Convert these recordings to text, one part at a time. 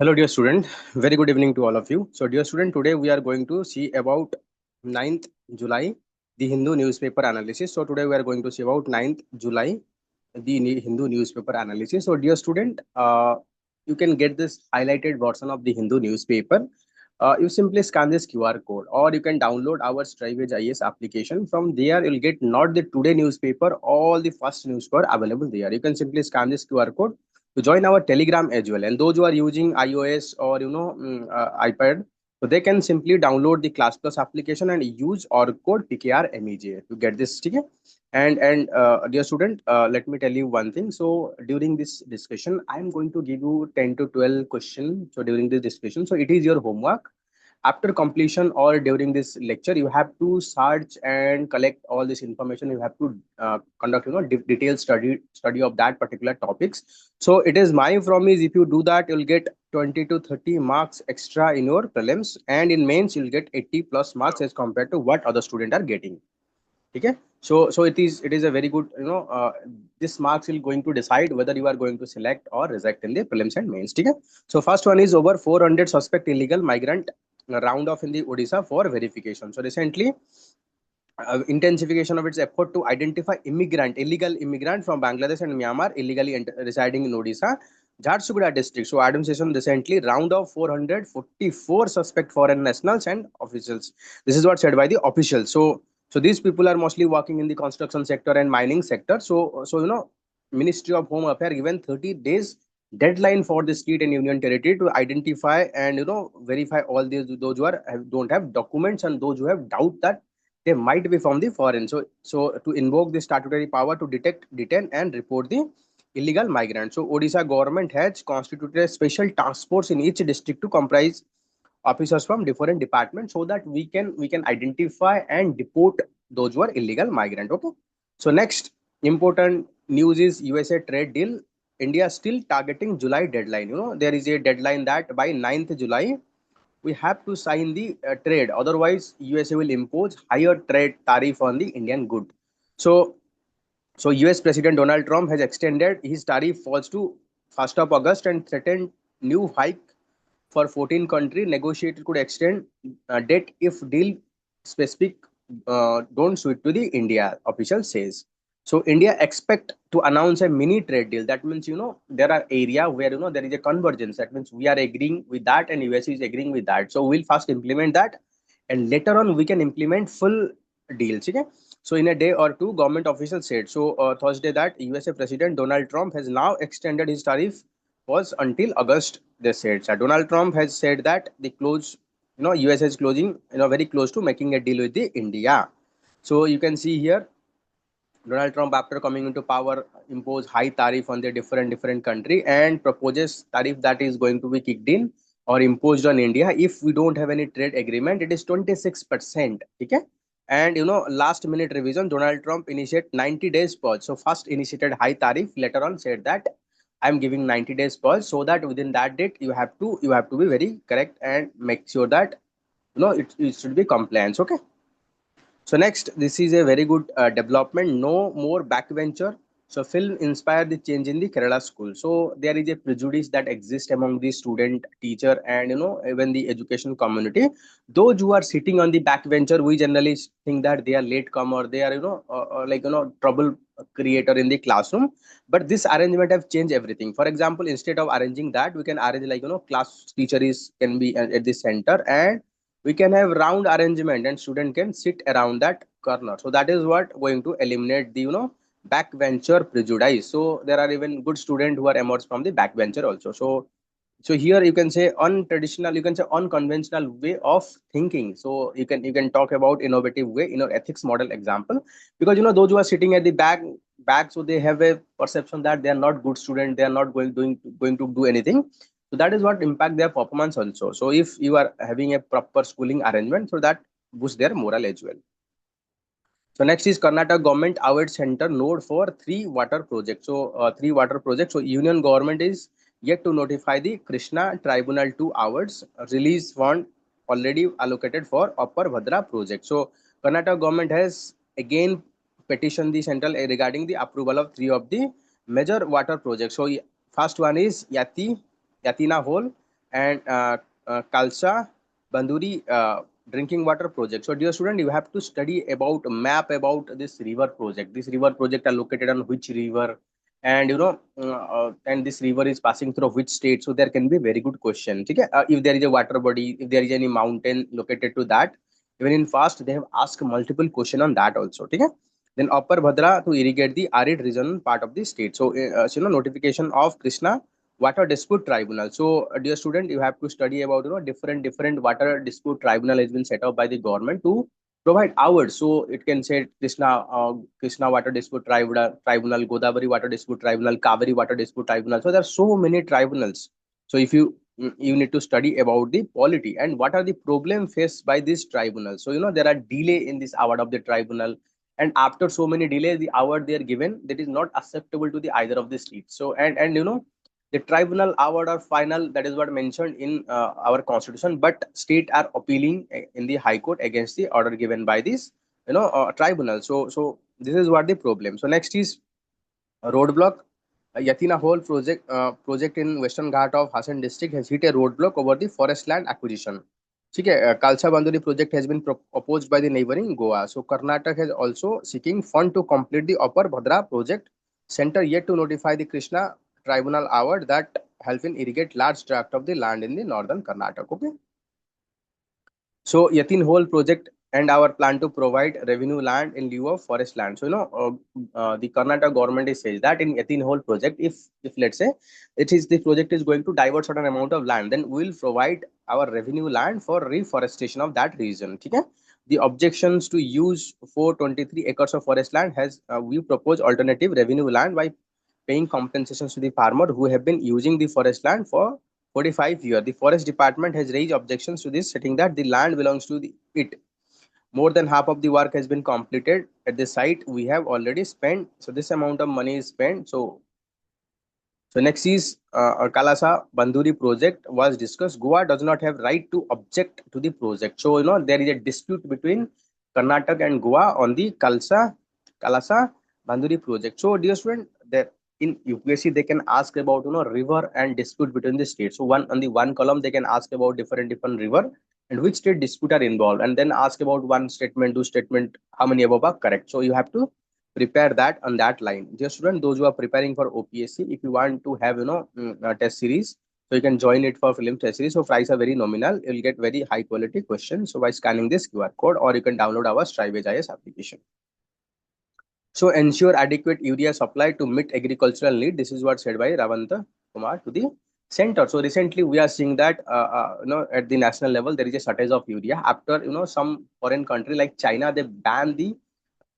Hello, dear student. Very good evening to all of you. So, dear student, today we are going to see about 9th July, the Hindu newspaper analysis. So, today we are going to see about 9th July, the Hindu newspaper analysis. So, dear student, you can get this highlighted version of the Hindu newspaper. You simply scan this QR code, or you can download our Strivage IS application. From there, you'll get not the today newspaper, all the first newspaper available there. You can simply scan this QR code to join our Telegram as well. And those who are using iOS or iPad, so they can simply download the Class Plus application and use our code PKRMEJ to get this. Okay? And dear student, let me tell you one thing. So during this discussion, I am going to give you 10 to 12 questions. So during this discussion, so it is your homework. After completion or during this lecture, you have to search and collect all this information. You have to conduct detailed study of that particular topics. So it is my promise, if you do that, you'll get 20 to 30 marks extra in your prelims, and in mains you'll get 80 plus marks as compared to what other students are getting. Okay, so it is a very good, this marks will going to decide whether you are going to select or reject in the prelims and mains. Okay, so first one is over 400 suspect illegal migrant round off in the Odisha for verification. So recently, intensification of its effort to identify illegal immigrant from Bangladesh and Myanmar illegally residing in Odisha, Jharsuguda district. So administration recently round of 444 suspect foreign nationals and officials. This is what said by the officials. So these people are mostly working in the construction sector and mining sector. So Ministry of Home Affairs given 30 days deadline for the state and union territory to identify and verify all those who are don't have documents and those who have doubt that they might be from the foreign. So to invoke the statutory power to detect, detain, and report the illegal migrants. So Odisha government has constituted a special task force in each district to comprise officers from different departments so that we can identify and deport those who are illegal migrant. Okay. So next important news is USA trade deal. India still targeting July deadline. There is a deadline that by 9th July we have to sign the trade. Otherwise, USA will impose higher trade tariff on the Indian good. So, US President Donald Trump has extended his tariff falls to 1st of August and threatened new hike for 14 countries. Negotiated could extend date if deal specific don't suit to the India, official says. So India expect to announce a mini trade deal. That means there are area where there is a convergence. That means we are agreeing with that and US is agreeing with that. So we'll first implement that, and later on we can implement full deals. Okay. So in a day or two, government officials said. So Thursday that USA President Donald Trump has now extended his tariff was until August. They said. So Donald Trump has said that the close, US is closing, very close to making a deal with the India. So you can see here Donald Trump, after coming into power, impose high tariff on the different country and proposes tariff that is going to be kicked in or imposed on India if we don't have any trade agreement. It is 26%. Okay. And last minute revision, Donald Trump initiate 90 days pause. So first initiated high tariff, later on said that I'm giving 90 days pause so that within that date you have to be very correct and make sure that it should be compliance. Okay. So next, this is a very good development. No more backbencher. So film inspired the change in the Kerala school. So there is a prejudice that exists among the student, teacher, and even the education community. Those who are sitting on the backbencher, we generally think that they are late comer, they are trouble creator in the classroom. But this arrangement have changed everything. For example, instead of arranging that, we can arrange class teacher is can be at the center, and we can have round arrangement and student can sit around that corner. So that is what going to eliminate the backbencher prejudice. So there are even good students who are emerged from the backbencher also. So here you can say untraditional, you can say unconventional way of thinking. So you can talk about innovative way in your ethics model example, because those who are sitting at the back, so they have a perception that they are not good student, they are not going to do anything. So that is what impact their performance also. So if you are having a proper schooling arrangement, so that boosts their moral as well. So next is Karnataka government award center node for three water projects. So three water projects. So union government is yet to notify the Krishna Tribunal 2 awards. Release fund already allocated for Upper Bhadra project. So Karnataka government has again petitioned the central regarding the approval of three of the major water projects. So first one is Yatina Hole, and Kalsa Banduri drinking water project. So dear student, you have to study about map about this river project. This river project are located on which river, and and this river is passing through which state. So there can be very good question. Okay? If there is a water body, if there is any mountain located to that, even in past they have asked multiple question on that also. Okay? Then Upper Bhadra to irrigate the arid region part of the state. So, notification of Krishna Water Dispute Tribunal. So, dear student, you have to study about different water dispute tribunal has been set up by the government to provide hours. So it can say Krishna Water Dispute Tribunal, Godavari Water Dispute Tribunal, Kaveri Water Dispute Tribunal. So there are so many tribunals. So if you need to study about the polity and what are the problem faced by this tribunal. So there are delay in this award of the tribunal, and after so many delays the award they are given that is not acceptable to the either of the states. So and the tribunal award or final, that is what mentioned in our constitution, but state are appealing in the high court against the order given by this tribunal. So this is what the problem. So next is roadblock. Yatina whole project in Western Ghat of Hassan district has hit a roadblock over the forest land acquisition. Okay, Kalsa Banduri project has been opposed by the neighboring Goa. So Karnataka is also seeking fund to complete the Upper Bhadra project. Center yet to notify the Krishna Tribunal award that help in irrigate large tract of the land in the northern Karnataka. Okay. So Yatin whole project and our plan to provide revenue land in lieu of forest land. So the Karnataka government is says that in Yatin whole project, if let's say the project is going to divert certain amount of land, then we will provide our revenue land for reforestation of that region. Okay? The objections to use 423 acres of forest land has we propose alternative revenue land by paying compensations to the farmer who have been using the forest land for 45 years. The forest department has raised objections to this, stating that the land belongs to it. More than half of the work has been completed at the site. We have already spent, so this amount of money is spent. So next is Kalasa Banduri project was discussed. Goa does not have right to object to the project. So there is a dispute between Karnataka and Goa on the Kalasa Banduri project. So dear student, there in UPSC they can ask about river and dispute between the states. So one on the one column they can ask about different river and which state dispute are involved, and then ask about one statement, two statement, how many above are correct. So you have to prepare that on that line. Dear student, those who are preparing for OPSC, if you want to have a test series, so you can join it for film test series. So price are very nominal. You'll get very high quality questions. So by scanning this QR code, or you can download our Strivage IS application. So ensure adequate urea supply to meet agricultural need. This is what said by Ravanta Kumar to the center. So recently we are seeing that at the national level there is a shortage of urea after some foreign country like China, they ban the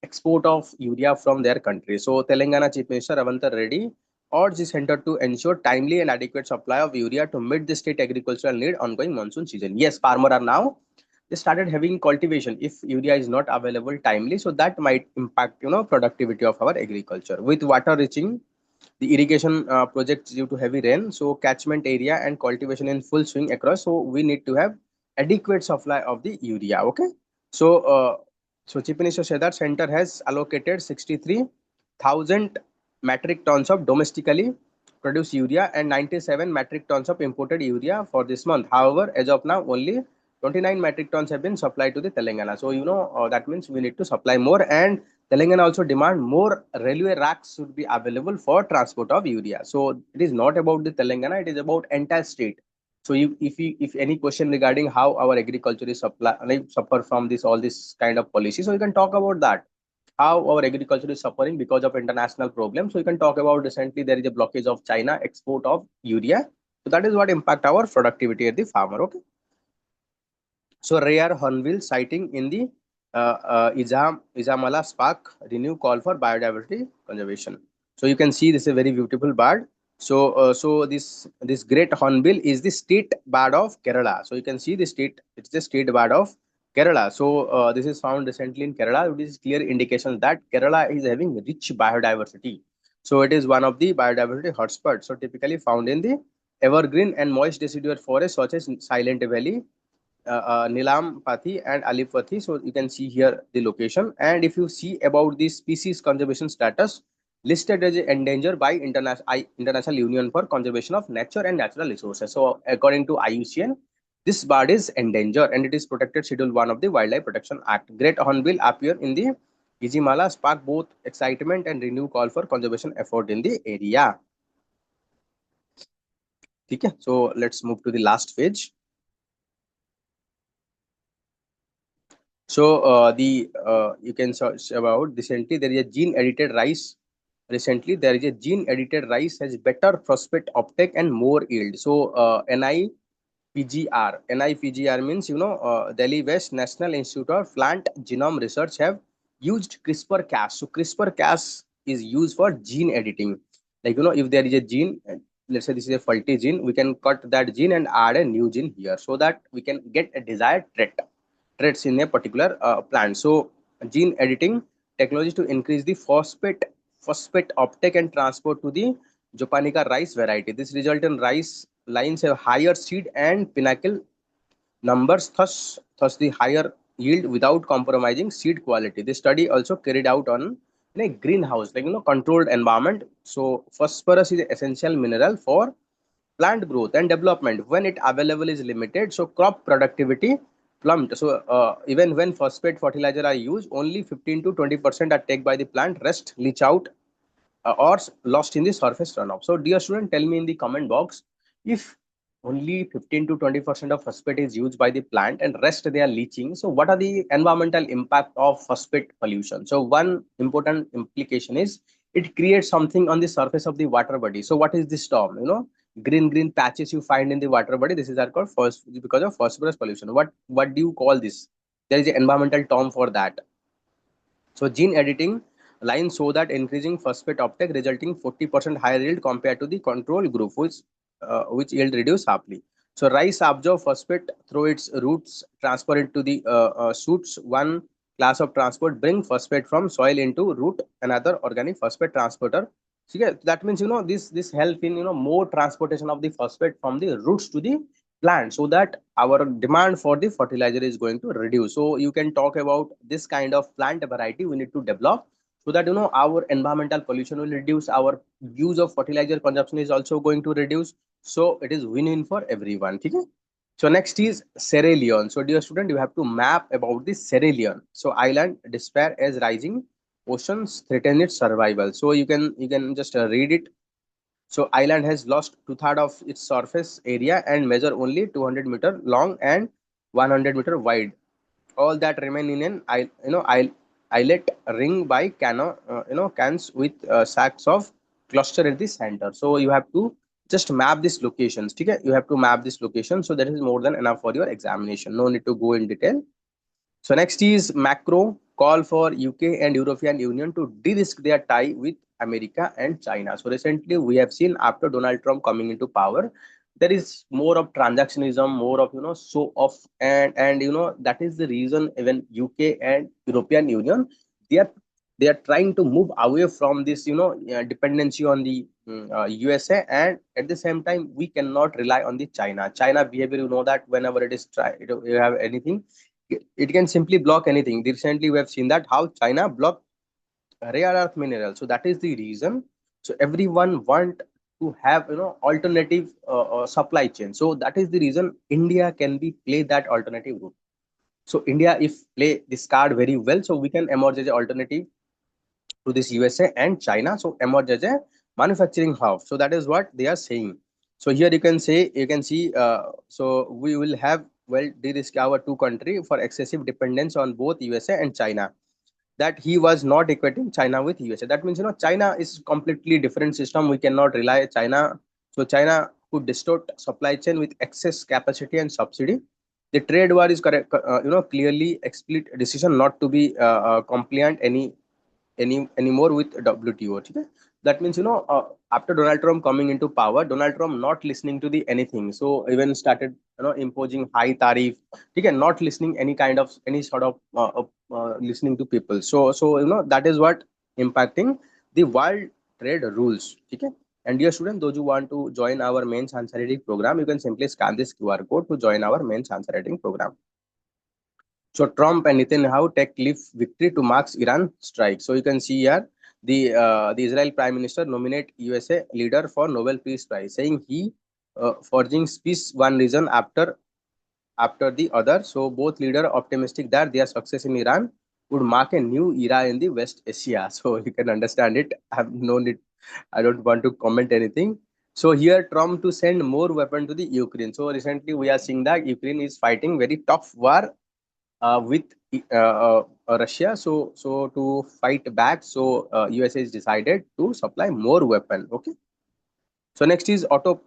export of urea from their country. So Telangana Chief Minister Ravanta Reddy urged the center to ensure timely and adequate supply of urea to meet the state agricultural need ongoing monsoon season. Yes, farmers are now they started having cultivation if urea is not available timely, so that might impact productivity of our agriculture. With water reaching the irrigation projects due to heavy rain, so catchment area and cultivation in full swing across, so we need to have adequate supply of the urea. Okay, so Chief Minister said that center has allocated 63,000 metric tons of domestically produced urea and 97 metric tons of imported urea for this month. However, as of now only 29 metric tons have been supplied to the Telangana. So that means we need to supply more, and Telangana also demand more railway racks should be available for transport of urea. So it is not about the Telangana, it is about entire state. So if any question regarding how our agriculture is suffer from this all this kind of policy, so you can talk about that. How our agriculture is suffering because of international problems. So you can talk about recently there is a blockage of China export of urea. So that is what impact our productivity at the farmer. Okay. So rare hornbill sighting in the Izamala Spark renew call for biodiversity conservation. So you can see this is a very beautiful bird. So this great hornbill is the state bird of Kerala. So you can see it's the state bird of Kerala. So this is found recently in Kerala. This is clear indication that Kerala is having rich biodiversity. So it is one of the biodiversity hotspots. So typically found in the evergreen and moist deciduous forests such as Silent Valley, Nilam Pathi and Alif Pathi. So you can see here the location. And if you see about the species conservation status, listed as endangered by International Union for Conservation of Nature and Natural Resources. So according to IUCN, this bird is endangered and it is protected Schedule 1 of the Wildlife Protection Act. Great hornbill appear in the Gizimala, spark both excitement and renewed call for conservation effort in the area. Okay, so let's move to the last page. So you can search about recently there is a gene edited rice. Recently there is a gene edited rice has better phosphate uptake and more yield. So NIPGR means Delhi West National Institute of Plant Genome Research have used CRISPR-Cas. So CRISPR-Cas is used for gene editing. Like if there is a gene, let's say this is a faulty gene, we can cut that gene and add a new gene here so that we can get a desired traits in a particular plant. So gene editing technology to increase the phosphate uptake and transport to the Japonica rice variety. This result in rice lines have higher seed and pinnacle numbers, thus the higher yield without compromising seed quality. The study also carried out on in a greenhouse, like controlled environment. So phosphorus is an essential mineral for plant growth and development. When it available is limited, so crop productivity plumped. So even when phosphate fertilizer are used, only 15 to 20% are taken by the plant, rest leach out or lost in the surface runoff. So dear student, tell me in the comment box, if only 15 to 20% of phosphate is used by the plant and rest they are leaching, so what are the environmental impact of phosphate pollution? So one important implication is it creates something on the surface of the water body. So what is this term? Green patches you find in the water body, this is are called because of phosphorus pollution. What do you call this? There is an environmental term for that. So gene editing lines show that increasing phosphate uptake resulting 40% higher yield compared to the control group, which yield reduced sharply. So rice absorb phosphate through its roots, transfer it to the shoots. One class of transport bring phosphate from soil into root, another organic phosphate transporter. So yeah, that means this help in more transportation of the phosphate from the roots to the plant, so that our demand for the fertilizer is going to reduce. So you can talk about this kind of plant variety we need to develop, so that our environmental pollution will reduce, our use of fertilizer consumption is also going to reduce. So it is win-win for everyone. Okay? So next is Sierra Leone. So dear student, you have to map about the Sierra Leone. So island despair as rising oceans threaten its survival. So you can just read it. So island has lost two-thirds of its surface area and measure only 200-meter long and 100-meter wide. All that remain in an islet ring by cans with sacks of cluster at the center. So you have to just map these locations. Okay? You have to map this location. So that is more than enough for your examination. No need to go in detail. So next is macro call for UK and European Union to de-risk their tie with America and China. So recently we have seen after Donald Trump coming into power, there is more of transactionism, more of show off, and that is the reason even UK and European Union, they are they are trying to move away from this dependency on the USA, and at the same time we cannot rely on the China behavior. You know that whenever it is try you have anything, it can simply block anything. Recently, we have seen that how China blocked rare earth minerals. So that is the reason. So everyone want to have alternative supply chain. So that is the reason India can be play that alternative route. So India, if play this card very well, so we can emerge as an alternative to this USA and China. So emerge as a manufacturing hub. So that is what they are saying. So here you can see. So we will have de-risk our two country for excessive dependence on both USA and China. That he was not equating China with USA. That means China is completely different system. We cannot rely China. So China could distort supply chain with excess capacity and subsidy. The trade war is correct. Clearly explicit decision not to be compliant anymore with WTO. Okay? That means after Donald Trump coming into power, Donald Trump not listening to the anything. So even started imposing high tariff. Okay, not listening any sort of listening to people. So that is what impacting the world trade rules. Okay. And dear student, those who want to join our mains answer writing program, you can simply scan this QR code to join our mains answer writing program. So Trump and Netanyahu take leaf victory to marks Iran strike. So you can see here. the Israel Prime Minister nominate USA leader for Nobel Peace Prize, saying he forging peace one reason after the other. So both leaders optimistic that their success in Iran would mark a new era in the West Asia. So you can understand it. I have no need. I don't want to comment anything. So here Trump to send more weapon to the Ukraine. So recently we are seeing that Ukraine is fighting very tough war with Russia. So to fight back, so USA is decided to supply more weapon. Okay. So next is auto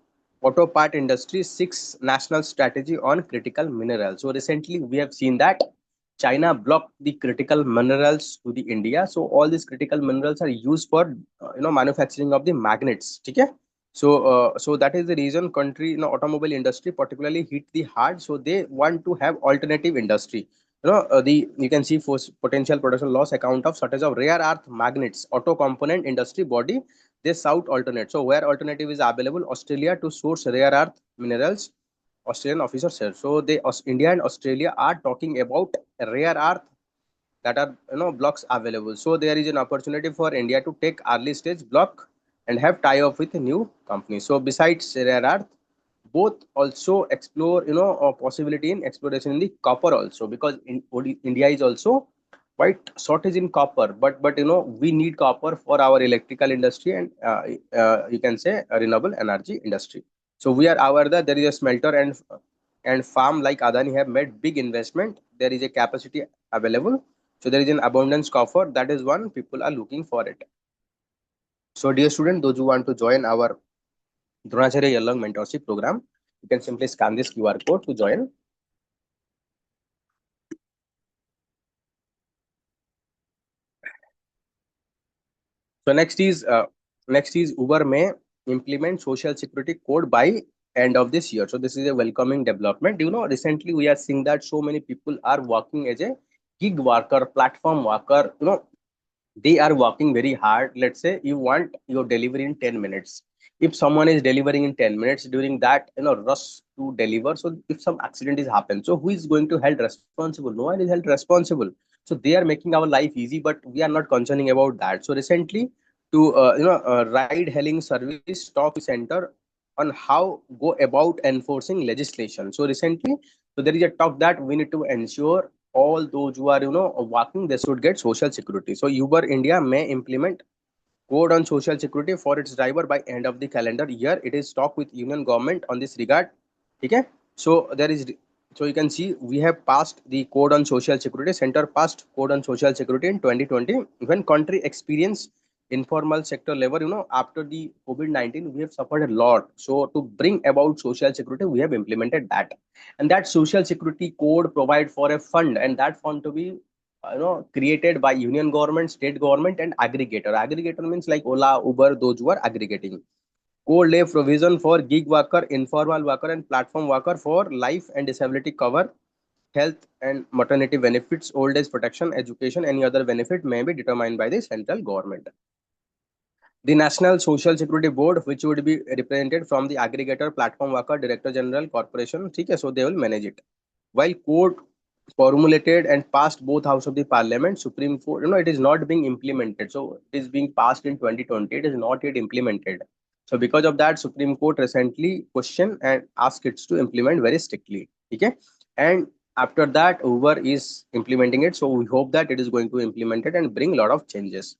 part industry six national strategy on critical minerals. So recently we have seen that China blocked the critical minerals to the India. So all these critical minerals are used for manufacturing of the magnets. Okay. So that is the reason country automobile industry particularly hit the hard. So they want to have alternative industry. The you can see for potential production loss account of shortage of rare earth magnets. Auto component industry body they sought alternate. So where alternative is available, Australia to source rare earth minerals, Australian officer said. So India and Australia are talking about rare earth that are blocks available. So there is an opportunity for India to take early stage block and have tie up with a new company. So besides rare earth, both also explore a possibility in exploration in the copper also, because India is also quite shortage in copper, but we need copper for our electrical industry and you can say a renewable energy industry. So we are aware that there is a smelter and farm like Adani have made big investment. There is a capacity available, so there is an abundance copper. That is one people are looking for it. So dear student, those who want to join our Dronacharya Yellow mentorship program, you can simply scan this QR code to join. So next is Uber may implement social security code by end of this year. So this is a welcoming development. Recently we are seeing that so many people are working as a gig worker, platform worker. They are working very hard. Let's say you want your delivery in 10 minutes. If someone is delivering in 10 minutes, during that rush to deliver, so if some accident is happened, so who is going to held responsible? No one is held responsible. So they are making our life easy, but we are not concerning about that. So recently to ride hailing service talk center on how go about enforcing legislation. So recently, so there is a talk that we need to ensure all those who are working, they should get social security. So Uber India may implement code on social security for its driver by end of the calendar year. It is talk with union government on this regard. Okay. So there is, so you can see we have passed the code on social security. Center passed code on social security in 2020 when country experienced informal sector level. After the COVID-19 we have suffered a lot. So to bring about social security we have implemented that, and that social security code provide for a fund, and that fund to be created by union government, state government, and aggregator means like Ola, Uber, those who are aggregating. Code lay provision for gig worker, informal worker, and platform worker for life and disability cover, health and maternity benefits, old age protection, education. Any other benefit may be determined by the central government. The National Social Security Board, which would be represented from the aggregator, platform worker, director general, corporation, okay, so they will manage it. While code formulated and passed both house of the parliament, Supreme Court, it is not being implemented. So it is being passed in 2020, it is not yet implemented. So because of that, Supreme Court recently questioned and asked it to implement very strictly. Okay. And after that, Uber is implementing it. So we hope that it is going to implement it and bring a lot of changes.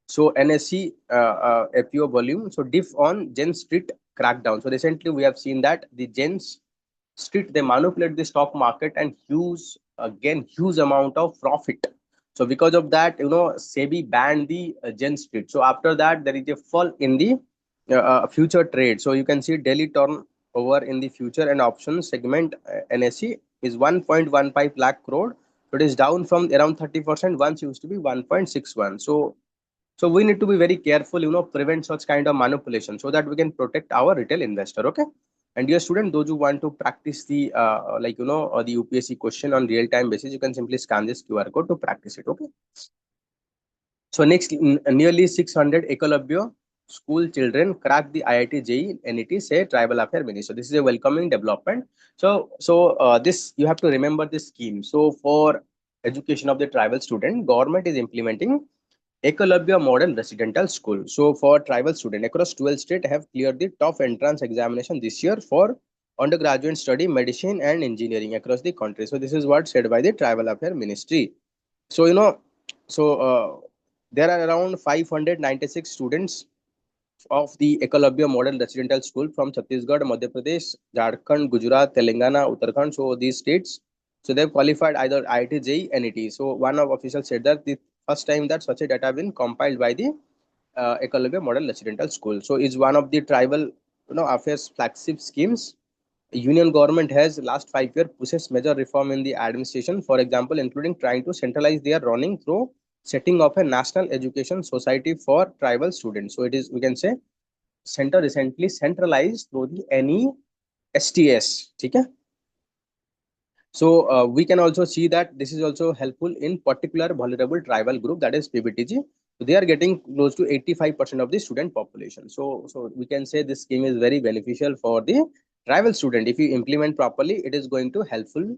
So NSE FPO volume. So diff on Gen Street crackdown. So recently we have seen that the Gen Street, they manipulate the stock market and huge amount of profit. So because of that, SEBI banned the Gen Street. So after that, there is a fall in the future trade. So you can see daily turnover in the future and options segment NSE is 1.15 lakh crore. So it is down from around 30%. Once used to be 1.61. So we need to be very careful, prevent such kind of manipulation so that we can protect our retail investor. Okay. And dear student, those who want to practice the the UPSC question on real time basis, you can simply scan this QR code to practice it. Okay. So next, nearly 600 Ecolabio school children crack the IIT JEE NET, say tribal affair minister. This is a welcoming development. So this you have to remember this scheme. So for education of the tribal student, government is implementing Ekalabya Model Residential School. So for tribal students across 12 states have cleared the tough entrance examination this year for undergraduate study medicine and engineering across the country. So this is what said by the Tribal Affairs Ministry. So there are around 596 students of the Ekalabya Model Residential School from Chhattisgarh, Madhya Pradesh, Jharkhand, Gujarat, Telangana, Uttarakhand. So these states, so they've qualified either IIT, JEE, NET. So one of officials said that the first time that such a data been compiled by the Ekalabya Model Residential School. So is one of the tribal affairs flagship schemes. Union government has last 5 years pushes major reform in the administration, for example, including trying to centralize their running through setting of a national education society for tribal students. So it is, we can say, center recently centralized through the any STS. Okay? So we can also see that this is also helpful in particular vulnerable tribal group, that is PBTG. So they are getting close to 85% of the student population. So we can say this scheme is very beneficial for the tribal student. If you implement properly, it is going to helpful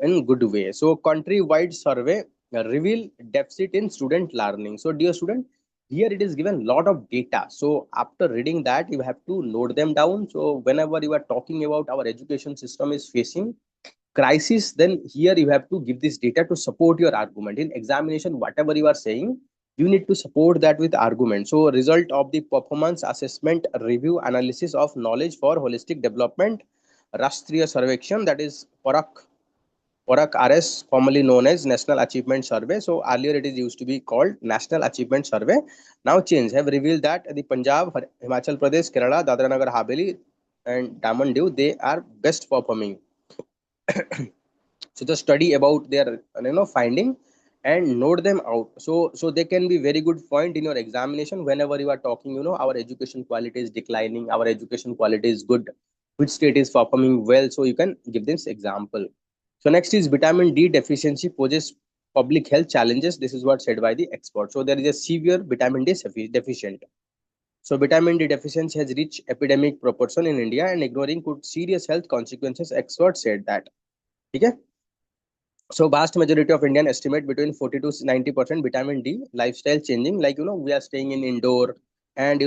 in good way. So country-wide survey reveal deficit in student learning. So dear student, here it is given lot of data. So after reading that, you have to note them down. So whenever you are talking about our education system is facing crisis, then here you have to give this data to support your argument in examination. Whatever you are saying, you need to support that with argument. So result of the performance assessment review analysis of knowledge for holistic development Rastriya Sarvekshan, that is Parak RS, formerly known as National Achievement Survey. So earlier it is used to be called National Achievement Survey. Now change have revealed that the Punjab, Himachal Pradesh, Kerala, Dadra Nagar Haveli, and Daman Diu, they are best performing. So the study about their finding and note them out. So they can be very good point in your examination whenever you are talking, our education quality is declining, our education quality is good, which state is performing well. So you can give this example. So next is vitamin D deficiency poses public health challenges. This is what said by the expert. So there is a severe vitamin D deficient. So vitamin D deficiency has reached epidemic proportion in India and ignoring could serious health consequences, experts said that. Okay? So vast majority of Indian estimate between 40 to 90% vitamin D lifestyle changing, like we are staying in indoor and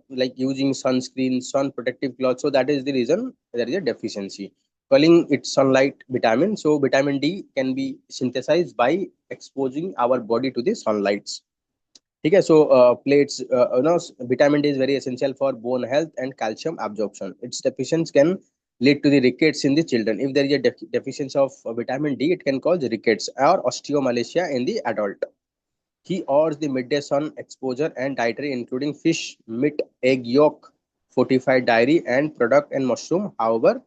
like using sunscreen, sun protective clothes. So that is the reason there is a deficiency, calling it sunlight vitamin. So vitamin D can be synthesized by exposing our body to the sunlights. Okay, so plates, vitamin D is very essential for bone health and calcium absorption. Its deficiency can lead to the rickets in the children. If there is a deficiency of vitamin D, it can cause rickets or osteomalacia in the adult. He urged the midday sun exposure and dietary, including fish, meat, egg yolk, fortified dairy, and product and mushroom. However,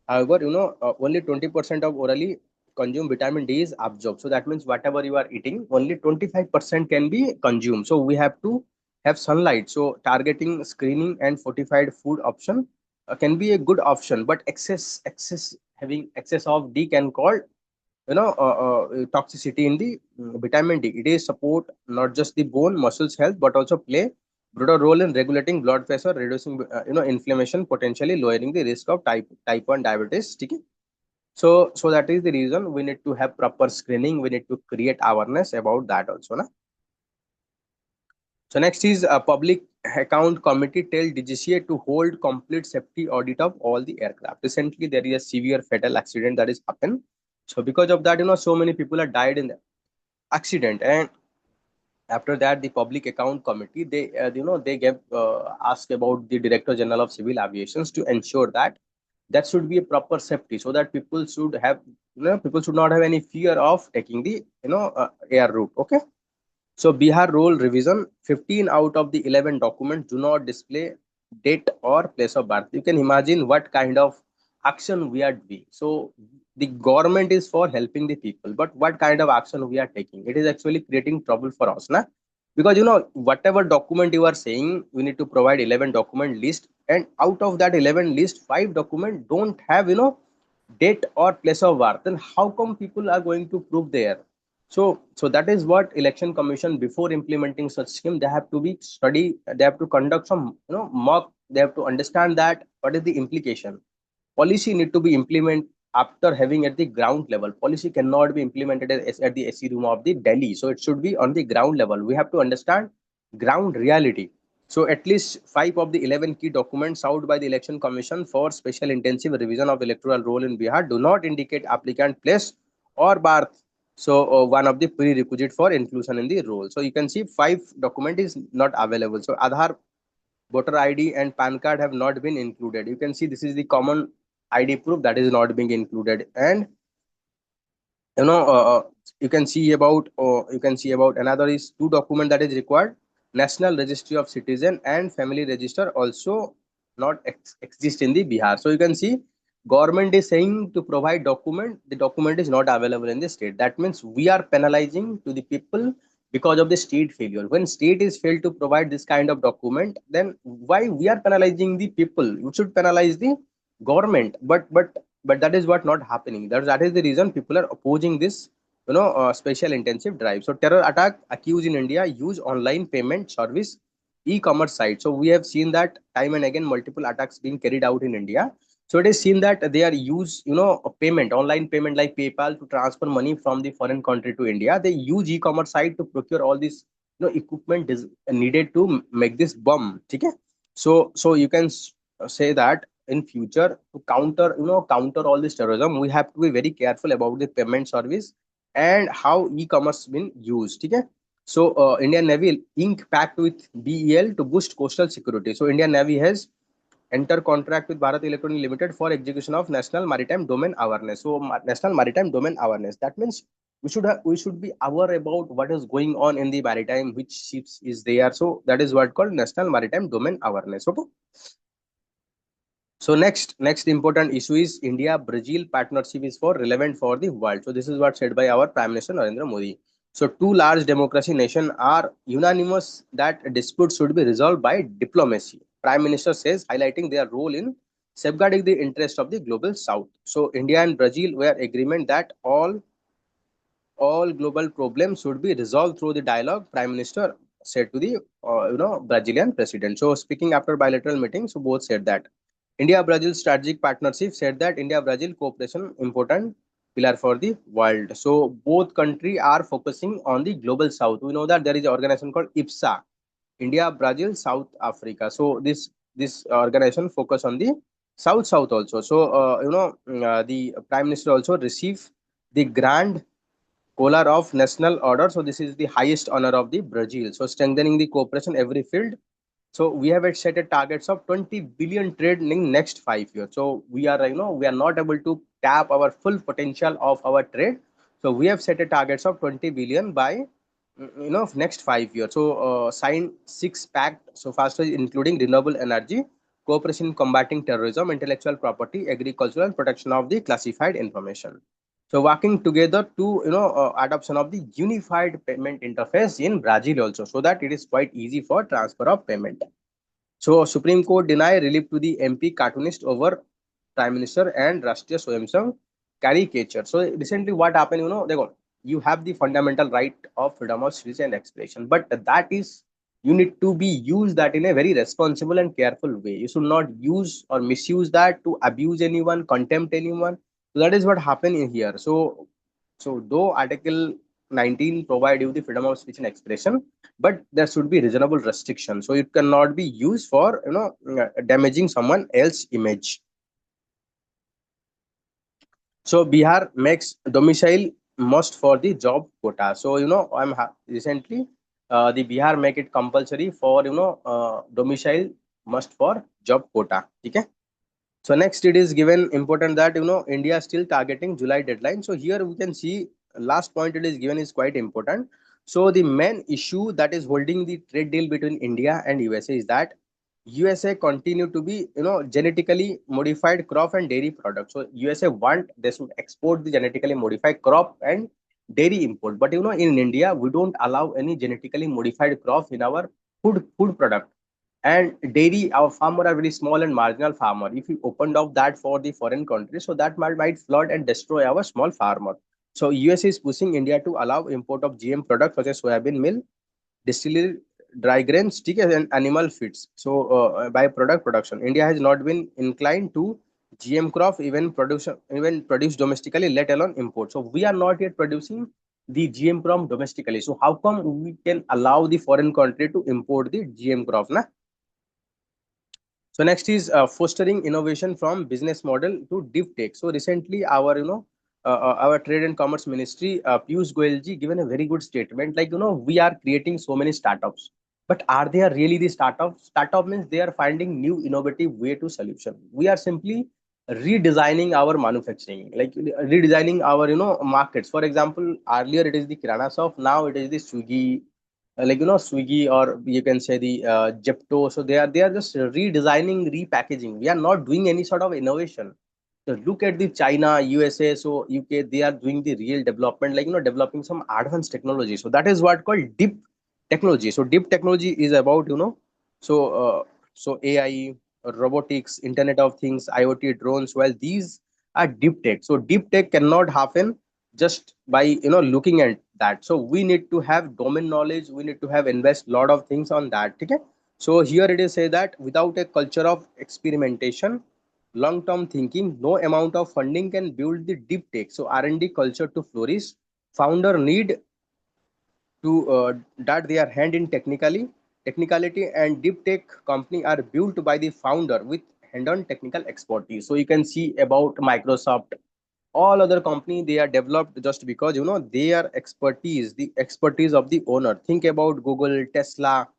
only 20% of orally consumed vitamin D is absorbed. So that means whatever you are eating, only 25% can be consumed. So we have to have sunlight. So targeting screening and fortified food option can be a good option, but having excess of D can cause toxicity in the vitamin D. It is support not just the bone muscles health, but also play broader role in regulating blood pressure, reducing inflammation, potentially lowering the risk of type 1 diabetes. Okay? So that is the reason we need to have proper screening. We need to create awareness about that also. Na? So next is a public account committee tell DGCA to hold complete safety audit of all the aircraft. Recently, there is a severe fatal accident that is happened. So because of that, so many people have died in the accident. And after that, the public account committee, they gave asked about the Director General of Civil Aviation to ensure that that should be a proper safety, so that people should have, people should not have any fear of taking the air route. Okay. So Bihar rule revision, 15 out of the 11 documents do not display date or place of birth. You can imagine what kind of action we are doing. So the government is for helping the people, but what kind of action we are taking? It is actually creating trouble for us, na? Because whatever document you are saying, we need to provide 11 document list, and out of that 11 list, 5 document don't have date or place of birth. Then how come people are going to prove there? So that is what election commission, before implementing such scheme, they have to be study, they have to conduct some mock, they have to understand that what is the implication. Policy need to be implemented after having at the ground level. Policy cannot be implemented at the AC room of the Delhi. So it should be on the ground level. We have to understand ground reality. So at least 5 of the 11 key documents out by the Election Commission for special intensive revision of electoral roll in Bihar do not indicate applicant place or birth. So one of the prerequisite for inclusion in the roll. So you can see 5 document is not available. So Aadhaar, voter ID and PAN card have not been included. You can see this is the common ID proof that is not being included. And you know you can see about another is 2 document that is required. National Registry of Citizen and Family Register also not exist in the Bihar. So you can see government is saying to provide document, the document is not available in the state. That means we are penalizing to the people because of the state failure. When state is failed to provide this kind of document, then why we are penalizing the people? You should penalize the government. But that is what not happening. That is the reason people are opposing this special intensive drive. So terror attack accused in India use online payment service e-commerce site. So we have seen that time and again multiple attacks being carried out in India. So it is seen that they are use a payment, online payment like PayPal to transfer money from the foreign country to India. They use e-commerce site to procure all this equipment is needed to make this bomb. Okay. So you can say that in future to counter all this terrorism, we have to be very careful about the payment service and how e-commerce been used. Okay. So Indian Navy ink pact with BEL to boost coastal security. So Indian Navy has enter contract with Bharat Electronic Limited for execution of National Maritime Domain Awareness. So National Maritime Domain Awareness, that means we should be aware about what is going on in the maritime, which ships is there. So that is what called National Maritime Domain Awareness. Okay. So next important issue is India Brazil partnership is for relevant for the world. So this is what said by our Prime Minister Narendra Modi. So two large democracy nations are unanimous that disputes should be resolved by diplomacy. Prime Minister says, highlighting their role in safeguarding the interest of the global South. So India and Brazil were agreement that all global problems should be resolved through the dialogue. Prime Minister said to the Brazilian president. So speaking after bilateral meeting, so both said that India Brazil strategic partnership said that India Brazil cooperation important pillar for the world. So both country are focusing on the global south. We know that there is an organization called IPSA, India Brazil South Africa. So this organization focus on the south also. So the Prime Minister also received the grand collar of national order. So this is the highest honor of the Brazil. So strengthening the cooperation every field. So we have set a targets of 20 billion trade in next 5 years. So we are we are not able to tap our full potential of our trade. So we have set a targets of 20 billion by next 5 years. So signed 6 pact so fast including renewable energy, cooperation in combating terrorism, intellectual property, agricultural, and protection of the classified information. So working together to adoption of the unified payment interface in Brazil also, so that it is quite easy for transfer of payment. So Supreme Court deny relief to the MP cartoonist over Prime Minister and Rashtriya Swayamsevak caricature. So recently what happened, you have the fundamental right of freedom of speech and expression, but that is you need to be used that in a very responsible and careful way. You should not use or misuse that to abuse anyone, contempt anyone. So that is what happened in here. So though Article 19 provide you the freedom of speech and expression, but there should be reasonable restriction. So it cannot be used for damaging someone else's image. So Bihar makes domicile must for the job quota. So recently the Bihar make it compulsory for domicile must for job quota. Okay. So next it is given important that India is still targeting July deadline. So here we can see last point it is given is quite important. So the main issue that is holding the trade deal between India and USA is that USA continue to be genetically modified crop and dairy products. So USA want they should export the genetically modified crop and dairy import. But in India we don't allow any genetically modified crop in our food product. And dairy, our farmer are very small and marginal farmer. If we opened up that for the foreign countries, so that might flood and destroy our small farmer. So USA is pushing India to allow import of GM products such as soybean meal, distillery, dry grains, stick and animal feeds. So by product production, India has not been inclined to GM crop even produced domestically, let alone import. So we are not yet producing the GM crop domestically. So how come we can allow the foreign country to import the GM crop? Na? So next is fostering innovation from business model to deep tech. So recently, our our Trade and Commerce Ministry, Piyush Goyal ji, given a very good statement. Like we are creating so many startups, but are they really the startups? Startup means they are finding new innovative way to solution. We are simply redesigning our manufacturing, like redesigning our markets. For example, earlier it is the kirana shop, now it is the Swiggy, like Swiggy, or you can say the Jepto. So they are just redesigning, repackaging. We are not doing any sort of innovation. So look at the China, USA, so UK, they are doing the real development, like developing some advanced technology. So that is what called deep technology. So deep technology is about so so AI, robotics, Internet of Things, IoT, drones. Well, these are deep tech. So deep tech cannot happen just by looking at that. So we need to have domain knowledge. We need to have invest lot of things on that. Okay. So here it is say that without a culture of experimentation, long term thinking, no amount of funding can build the deep tech. So R&D culture to flourish, founder need to that they are hand in technicality, and deep tech company are built by the founder with hand on technical expertise. So you can see about Microsoft, all other company, they are developed just because they are expertise, the expertise of the owner. Think about Google, Tesla,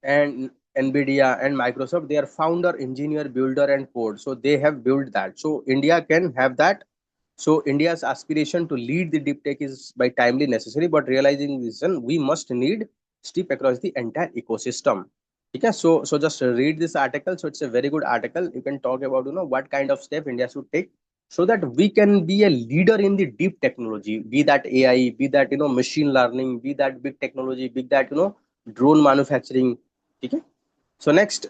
and Nvidia and Microsoft. They are founder, engineer, builder, and code. So they have built that. So India can have that. So India's aspiration to lead the deep tech is by timely necessary, but realizing vision, we must need step across the entire ecosystem. Okay, so just read this article. So it's a very good article. You can talk about what kind of step India should take so that we can be a leader in the deep technology, be that AI, be that machine learning, be that big technology, be that drone manufacturing. Okay. So next,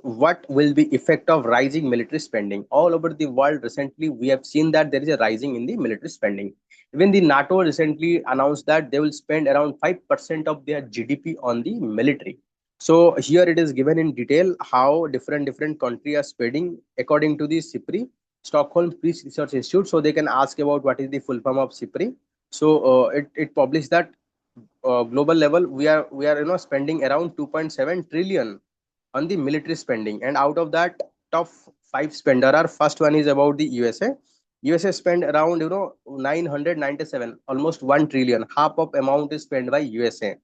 what will be effect of rising military spending all over the world? Recently, we have seen that there is a rising in the military spending. Even the NATO recently announced that they will spend around 5% of their GDP on the military. So here it is given in detail how different countries are spending according to the SIPRI, Stockholm Peace Research Institute. So they can ask about what is the full form of SIPRI. So it published that global level we are spending around 2.7 trillion on the military spending, and out of that, top five spender are, first one is about the USA spend around 997, almost 1 trillion, half of amount is spent by USA.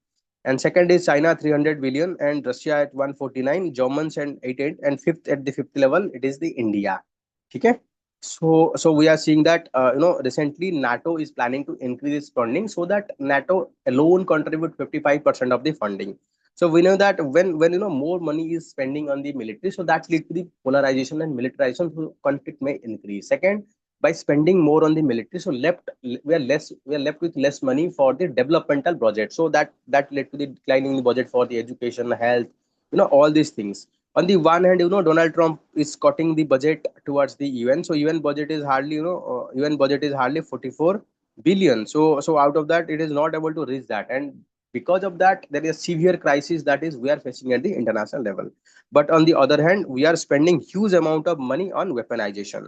And second is China, 300 billion, and Russia at 149, Germans and 88, and fifth, at the fifth level, it is the India. Okay. So we are seeing that recently NATO is planning to increase its funding so that NATO alone contribute 55% of the funding. So we know that when more money is spending on the military, so that leads to the polarization and militarization, so conflict may increase. Second, by spending more on the military, so we are left with less money for the developmental project. So that led to the declining the budget for the education, health, all these things. On the one hand, Donald Trump is cutting the budget towards the UN. So UN budget is hardly, UN budget is hardly 44 billion. So out of that, it is not able to reach that, and because of that, there is a severe crisis that is we are facing at the international level. But on the other hand, we are spending huge amount of money on weaponization.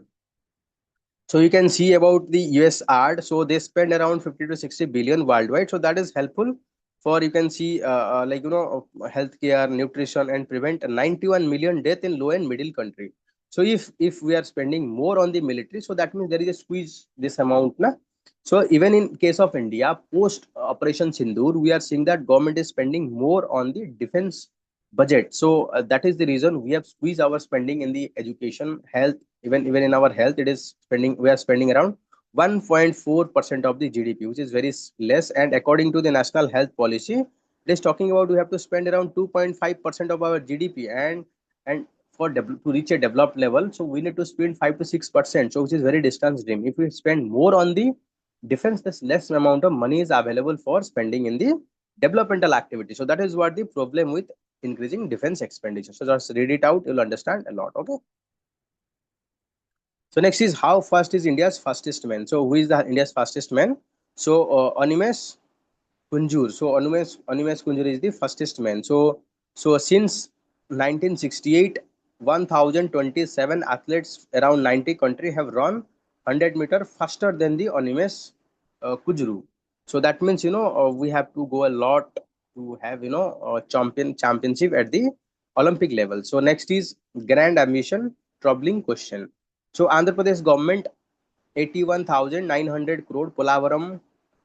So you can see about the US art. So they spend around 50 to 60 billion worldwide. So that is helpful for, you can see, like healthcare, nutrition, and prevent 91 million death in low and middle country. So if we are spending more on the military, so that means there is a squeeze this amount, na? So even in case of India, post Operation Sindoor, we are seeing that government is spending more on the defense budget. So that is the reason we have squeezed our spending in the education, health. Even in our health, it is spending, we are spending around 1.4% of the GDP, which is very less. And according to the national health policy, it is talking about we have to spend around 2.5% of our GDP, and to reach a developed level, so we need to spend 5 to 6%. So which is very distant dream. If we spend more on the defense, this less amount of money is available for spending in the developmental activity. So that is what the problem with increasing defense expenditure. So just read it out, you'll understand a lot. Okay. So next is how fast is India's fastest man. So who is the India's fastest man? So Animesh Kunjur. So Animesh Kunjur is the fastest man. So since 1968, 1027 athletes around 90 countries have run 100-meter faster than the Onimes Kujru. So that means we have to go a lot to have championship at the Olympic level. So next is grand ambition troubling question. So Andhra Pradesh government 81,900 crore Polavaram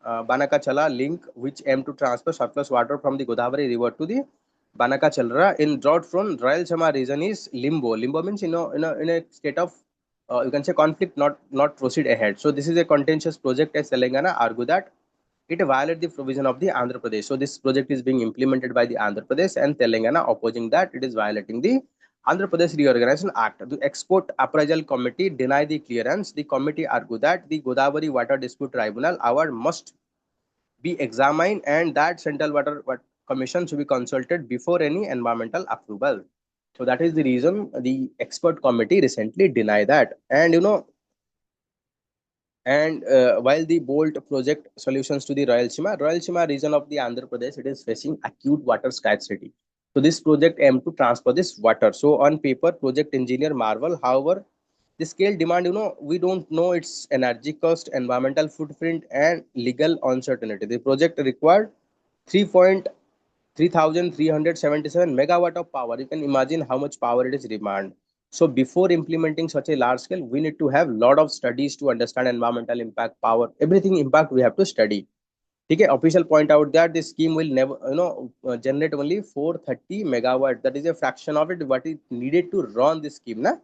Banakachala link which aim to transfer surplus water from the Godavari river to the Banakachala in drought from Rayalaseema region is limbo. Limbo means in a state of you can say conflict, not proceed ahead. So this is a contentious project as Telangana argue that it violates the provision of the Andhra Pradesh. So this project is being implemented by the Andhra Pradesh and Telangana opposing that it is violating the Andhra Pradesh Reorganization Act. The Export Appraisal Committee deny the clearance. The committee argue that the Godavari Water Dispute Tribunal award must be examined and that Central Water Commission should be consulted before any environmental approval. So that is the reason the expert committee recently denied that. And while the Bolt project solutions to the Royal Sima region of the Andhra Pradesh, it is facing acute water scarcity. So this project aims to transfer this water. So on paper, project engineer marvel. However, the scale demand, we don't know its energy cost, environmental footprint, and legal uncertainty. The project required 3,377 megawatt of power. You can imagine how much power it is demand. So before implementing such a large scale, we need to have lot of studies to understand environmental impact, power, everything impact we have to study. Okay, official point out that this scheme will never, generate only 430 megawatt. That is a fraction of it what is needed to run this scheme, na?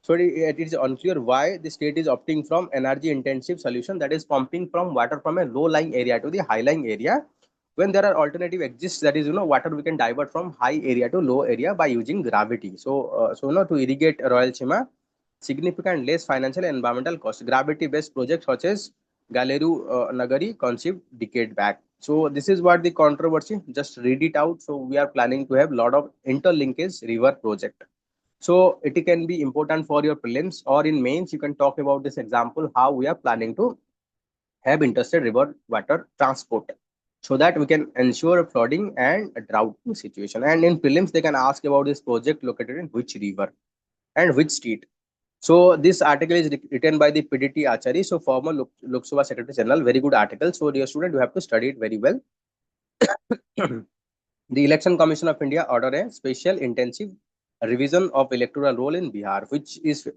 So it is unclear why the state is opting from energy intensive solution, that is pumping from water from a low lying area to the high lying area when there are alternative exists, that is water we can divert from high area to low area by using gravity. So to irrigate Royal significant less financial and environmental cost. Gravity based projects such as Galeru Nagari conceived decade back. So this is what the controversy, just read it out. So we are planning to have lot of interlinkage river project. So it can be important for your prelims or in mains. You can talk about this example how we are planning to have interstate river water transport so that we can ensure flooding and a drought situation. And in prelims, they can ask about this project located in which river and which state. So this article is written by the PDT Achari, so former Lok Sabha Secretary General. Very good article. So dear student, you have to study it very well. The Election Commission of India order a special intensive revision of electoral roll in Bihar, which is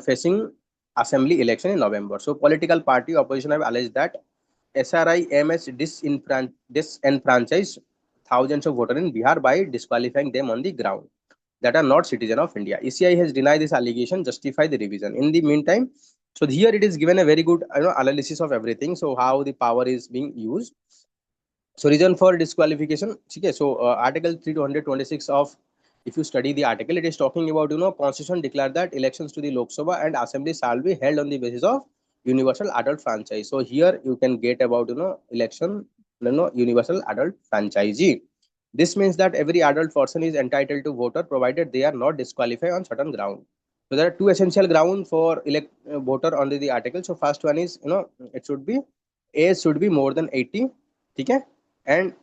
facing assembly election in November. So political party opposition have alleged that SRIMS disenfranchised thousands of voters in Bihar by disqualifying them on the ground that are not citizen of India. ECI has denied this allegation, justify the revision. In the meantime, so here it is given a very good analysis of everything. So how the power is being used. So reason for disqualification. Okay, so Article 326 of, if you study the article, it is talking about Constitution declared that elections to the Lok Sabha and Assembly shall be held on the basis of universal adult franchise. So here you can get about election universal adult franchisee. This means that every adult person is entitled to voter provided they are not disqualified on certain ground. So there are two essential grounds for elect voter under the article. So first one is it should be age should be more than 80. Okay, and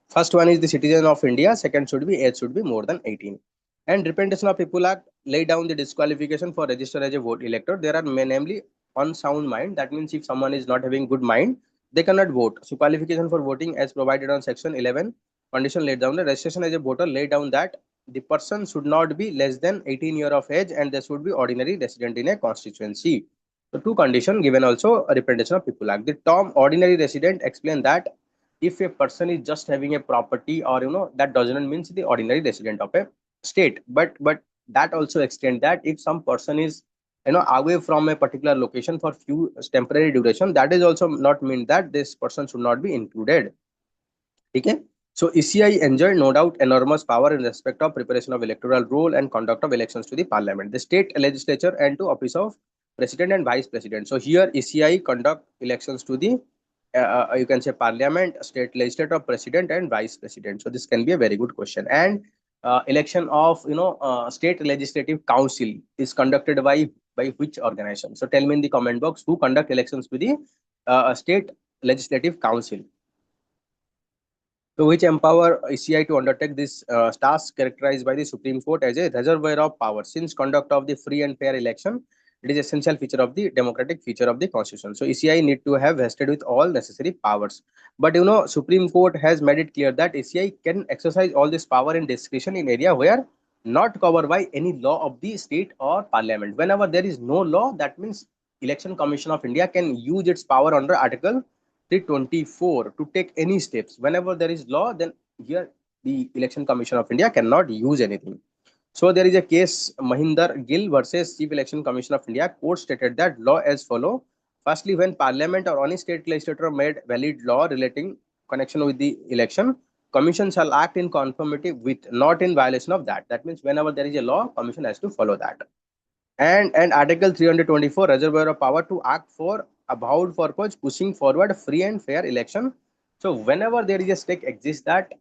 first one is the citizen of India, second should be age should be more than 18. And Representation of People Act lay down the disqualification for register as a vote elector. There are namely unsound mind, that means if someone is not having good mind, they cannot vote. So qualification for voting as provided on section 11 condition laid down, the registration as a voter laid down that the person should not be less than 18 years of age and they should be ordinary resident in a constituency. So two conditions given also a Representation of People Act. The term ordinary resident explain that if a person is just having a property or that doesn't mean the ordinary resident of a state, but that also extend that if some person is away from a particular location for few temporary duration, that is also not mean that this person should not be included. Okay, so ECI enjoyed no doubt enormous power in respect of preparation of electoral roll and conduct of elections to the parliament, the state legislature, and to office of president and vice president. So here ECI conduct elections to the you can say parliament, state legislature, president and vice president. So this can be a very good question. And election of state legislative council is conducted by which organization? So tell me in the comment box who conduct elections to the state legislative council. So which empower ECI to undertake this task characterized by the Supreme Court as a reservoir of power. Since conduct of the free and fair election, it is essential feature of the democratic feature of the constitution. So ECI need to have vested with all necessary powers. But Supreme Court has made it clear that ECI can exercise all this power and discretion in area where not covered by any law of the state or parliament. Whenever there is no law, that means Election Commission of India can use its power under Article 324 to take any steps. Whenever there is law, then here the Election Commission of India cannot use anything. So there is a case Mahinder Gill versus Chief Election Commission of India. Court stated that law as follow. Firstly, when Parliament or any state legislature made valid law relating connection with the election, Commission shall act in conformity with, not in violation of that. That means whenever there is a law, Commission has to follow that. And Article 324 reservoir of power to act for avowed purpose pushing forward free and fair election. So whenever there is a stake exists that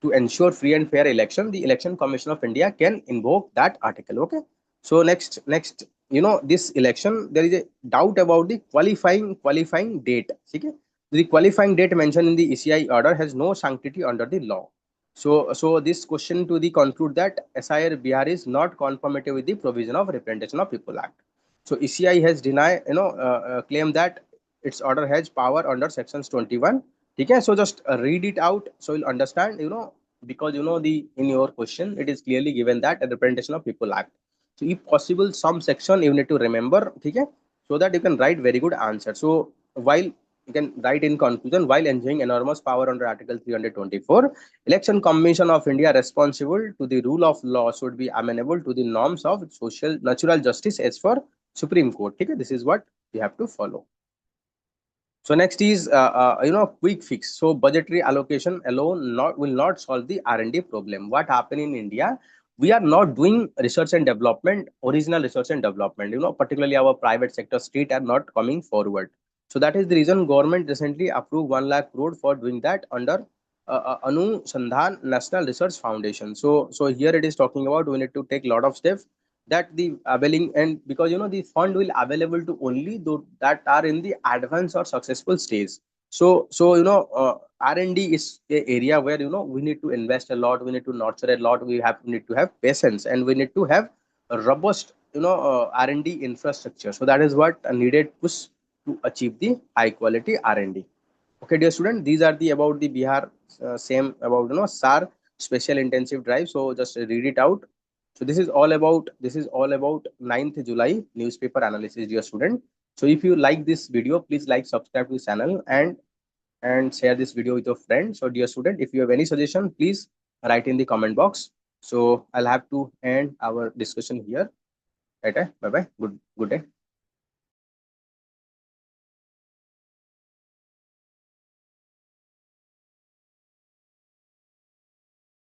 to ensure free and fair election, the Election Commission of India can invoke that article. Okay. So next, this election, there is a doubt about the qualifying date. Okay. The qualifying date mentioned in the ECI order has no sanctity under the law. So this question to the conclude that SIR Bihar is not conformity with the provision of Representation of People Act. So ECI has denied, claim that its order has power under sections 21. Okay, so just read it out so you'll understand, because in your question it is clearly given that a Representation of People Act. So if possible, some section you need to remember, okay, so that you can write very good answer. So while you can write in conclusion, while enjoying enormous power under Article 324, Election Commission of India responsible to the rule of law should be amenable to the norms of social natural justice as for Supreme Court. Okay, this is what we have to follow. So next is quick fix. So budgetary allocation alone will not solve the R&D problem. What happened in India? We are not doing research and development, original research and development. Particularly our private sector, state are not coming forward. So that is the reason government recently approved 1 lakh crore for doing that under Anusandhan National Research Foundation. So here it is talking about we need to take a lot of steps that the availing, and because the fund will available to only those that are in the advanced or successful stage. So R&D is a area where we need to invest a lot, we need to nurture a lot, we need to have patience, and we need to have a robust R&D infrastructure. So that is what needed push to achieve the high quality R&D. Okay, dear student, these are the about the Bihar same about SAR special intensive drive. So just read it out. So this is all about 9th July newspaper analysis, dear student. So if you like this video, please like, subscribe to the channel, and share this video with your friends. So dear student, if you have any suggestion, please write in the comment box. So I'll have to end our discussion here. Right? Bye bye. Good day.